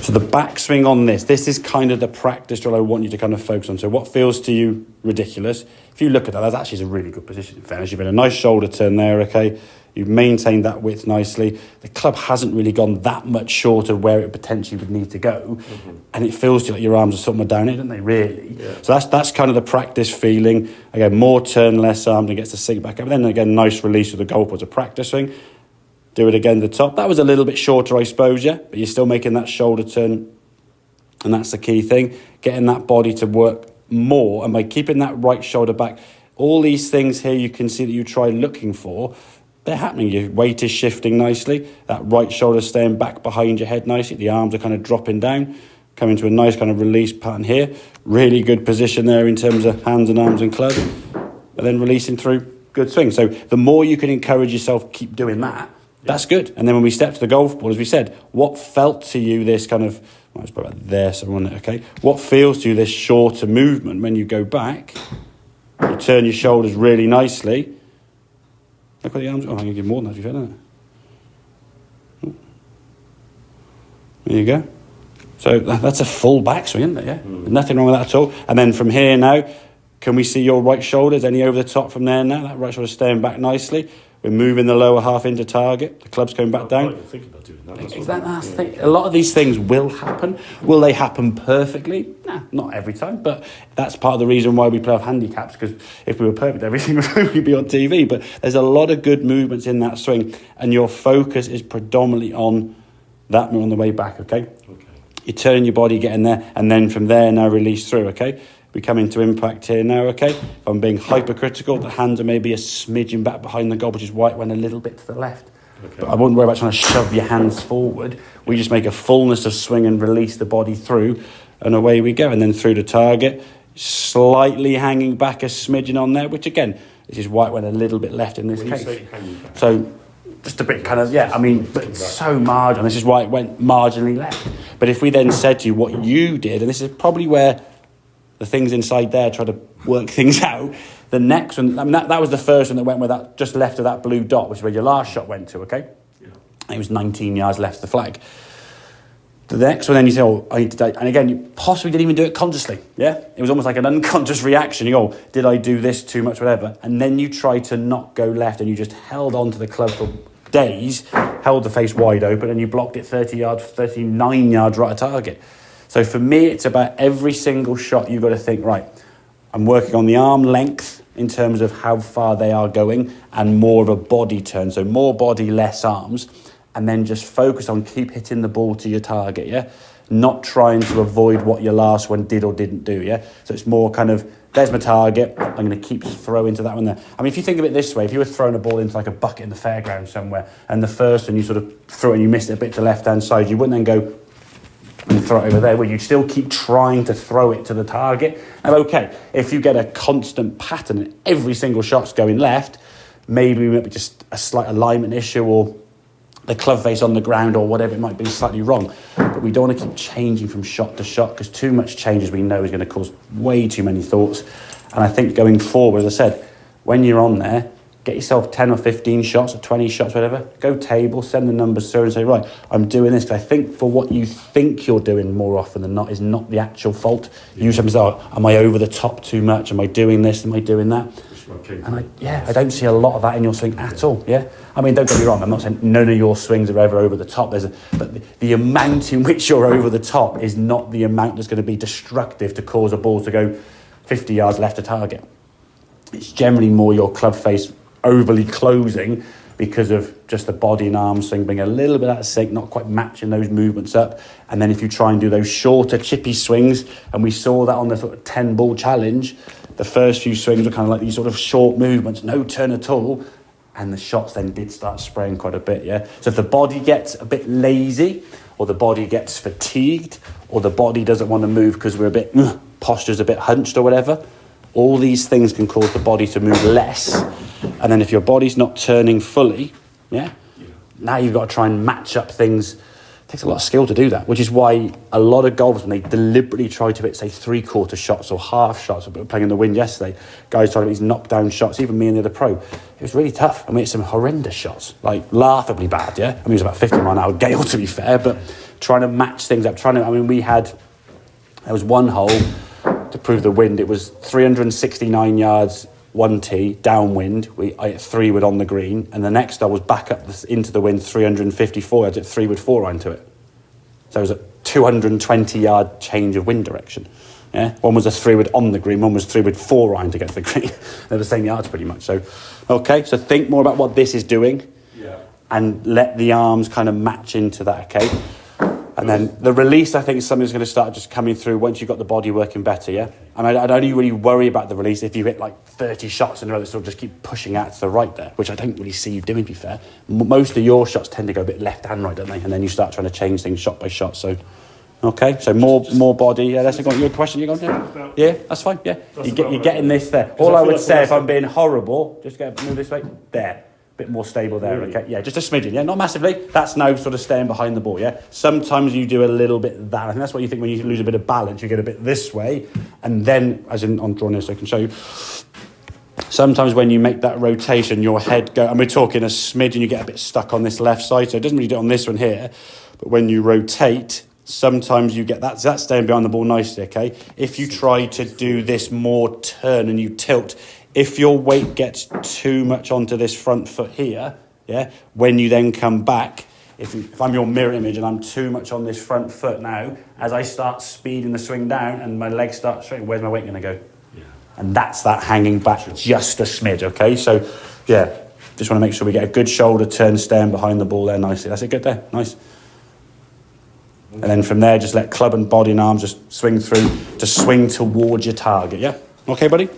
So the backswing on this is kind of the practice drill I want you to kind of focus on. So what feels to you ridiculous, if you look at that, that's actually a really good position in fairness. You've had a nice shoulder turn there, okay? You've maintained that width nicely. The club hasn't really gone that much short of where it potentially would need to go. And it feels to you like your arms are somewhere down it, don't they, really? Yeah. So that's kind of the practice feeling. Again, more turn, less arms, and gets to sink back up. And then again, nice release of the goalpost, as a practice swing. Do it again at the top. That was a little bit shorter, I suppose, yeah? But you're still making that shoulder turn. And that's the key thing. Getting that body to work more. And by keeping that right shoulder back, all these things here you can see that you try looking for, they're happening. Your weight is shifting nicely. That right shoulder staying back behind your head nicely. The arms are kind of dropping down. Coming to a nice kind of release pattern here. Really good position there in terms of hands and arms and club. And then releasing through. Good swing. So the more you can encourage yourself, keep doing that. That's good. And then when we step to the golf ball, as we said, what felt to you this kind of, well, it's probably about there, so I want it, okay? What feels to you this shorter movement when you go back? You turn your shoulders really nicely. Look at the arms. Oh, I'm going to give more than that, don't I? There you go. So that's a full backswing, isn't it? Yeah. Nothing wrong with that at all. And then from here now, can we see your right shoulders? Any over the top from there now? That right shoulder staying back nicely. We're moving the lower half into target. The club's coming back down. Think about doing that. That's the thing. A lot of these things will happen. Will they happen perfectly? Nah, not every time. But that's part of the reason why we play off handicaps, because if we were perfect every single time, we'd be on TV. But there's a lot of good movements in that swing, and your focus is predominantly on that move on the way back, okay? You turn your body, get in there, and then from there now release through, okay? We come into impact here now, okay? If I'm being hypercritical, the hands are maybe a smidgen back behind the goal, which is why it went a little bit to the left. Okay. But I wouldn't worry about trying to shove your hands forward. We just make a fullness of swing and release the body through, and away we go. And then through the target, slightly hanging back a smidgen on there, which again, this is why it went a little bit left in this case. So just a bit kind of, yeah, I mean, but so marginal. This is why it went marginally left. But if we then said to you what you did, and this is probably where the things inside there try to work things out. The next one, I mean, that was the first one that went with that, just left of that blue dot, which is where your last shot went to, okay? Yeah. It was 19 yards left of the flag. The next one, then you say, oh, I need to, and again, you possibly didn't even do it consciously, yeah? It was almost like an unconscious reaction. You go, did I do this too much, whatever? And then you try to not go left, and you just held on to the club for days, held the face wide open, and you blocked it 39 yards right at target. So for me, it's about every single shot you've got to think, right, I'm working on the arm length in terms of how far they are going and more of a body turn. So more body, less arms, and then just focus on keep hitting the ball to your target, yeah? Not trying to avoid what your last one did or didn't do, yeah? So it's more kind of, there's my target, I'm going to keep throwing to that one there. I mean, if you think of it this way, if you were throwing a ball into like a bucket in the fairground somewhere, and the first one you sort of threw it and you missed it a bit to the left-hand side, you wouldn't then go and throw it over there, where you'd still keep trying to throw it to the target. And okay, if you get a constant pattern and every single shot's going left, maybe it might be just a slight alignment issue, or the club face on the ground, or whatever it might be slightly wrong. But we don't want to keep changing from shot to shot, because too much change, as we know, is going to cause way too many thoughts. And I think going forward, as I said, when you're on there, get yourself 10 or 15 shots or 20 shots, whatever. Go table, send the numbers through and say, right, I'm doing this. Because I think for what you think you're doing more often than not is not the actual fault. Yeah. You sometimes say, oh, am I over the top too much? Am I doing this? Am I doing that? And I don't see a lot of that in your swing at all, yeah? I mean, don't get me wrong, I'm not saying none of your swings are ever over the top. But the amount in which you're over the top is not the amount that's going to be destructive to cause a ball to go 50 yards left of target. It's generally more your club face overly closing because of just the body and arm swing being a little bit out of sync, not quite matching those movements up. And then if you try and do those shorter, chippy swings, and we saw that on the sort of 10-ball challenge, the first few swings were kind of like these sort of short movements, no turn at all, and the shots then did start spraying quite a bit, yeah? So if the body gets a bit lazy, or the body gets fatigued, or the body doesn't want to move because we're a bit, posture's a bit hunched or whatever, all these things can cause the body to move less. And then if your body's not turning fully, yeah, now you've got to try and match up things. It takes a lot of skill to do that, which is why a lot of golfers, when they deliberately try to hit, say, three-quarter shots or half shots, we were playing in the wind yesterday, guys trying to hit these knockdown shots, even me and the other pro, it was really tough. I mean, it's some horrendous shots, like laughably bad, yeah? I mean, it was about 50 mile an hour gale, to be fair, but trying to match things up. I mean, there was one hole to prove the wind. It was 369 yards, 1 tee, downwind. I hit 3-wood on the green, and the next hole was back up into the wind, 354 yards, at 3-wood 4-iron to it. So it was a 220-yard change of wind direction. Yeah, one was a 3-wood on the green, one was 3-wood 4-iron to get to the green. They're the same yards pretty much. So, okay, so think more about what this is doing, and let the arms kind of match into that. Okay, and then the release, I think, is something that's going to start just coming through once you've got the body working better. Yeah, and I'd only really worry about the release if you hit like 30 shots in a row that sort of just keep pushing out to the right there, which I don't really see you doing. To be fair, most of your shots tend to go a bit left and right, don't they? And then you start trying to change things shot by shot. So. Okay, so more body. Yeah, that's your question. You're going to? Yeah, that's fine. Yeah, you're getting this there. All I would say, if I'm being horrible, just move this way. There, bit more stable there. Really? Okay, yeah, just a smidgen. Yeah, not massively. That's now sort of staying behind the ball. Yeah, sometimes you do a little bit that. I think that's what you think when you lose a bit of balance. You get a bit this way, and then, as in on drawing this, I can show you. Sometimes when you make that rotation, your head go, and we're talking a smidgen, you get a bit stuck on this left side. So it doesn't really do it on this one here, but when you rotate. Sometimes you get that's staying behind the ball nicely, okay? If you try to do this more turn and you tilt, if your weight gets too much onto this front foot here, yeah, when you then come back, if I'm your mirror image and I'm too much on this front foot now, as I start speeding the swing down and my legs start straight, where's my weight going to go? Yeah. And that's that hanging back just a smidge, okay? So, yeah, just want to make sure we get a good shoulder turn, staying behind the ball there nicely. That's it, good there, nice. And then from there, just let club and body and arms just swing through to swing towards your target, yeah? Okay, buddy?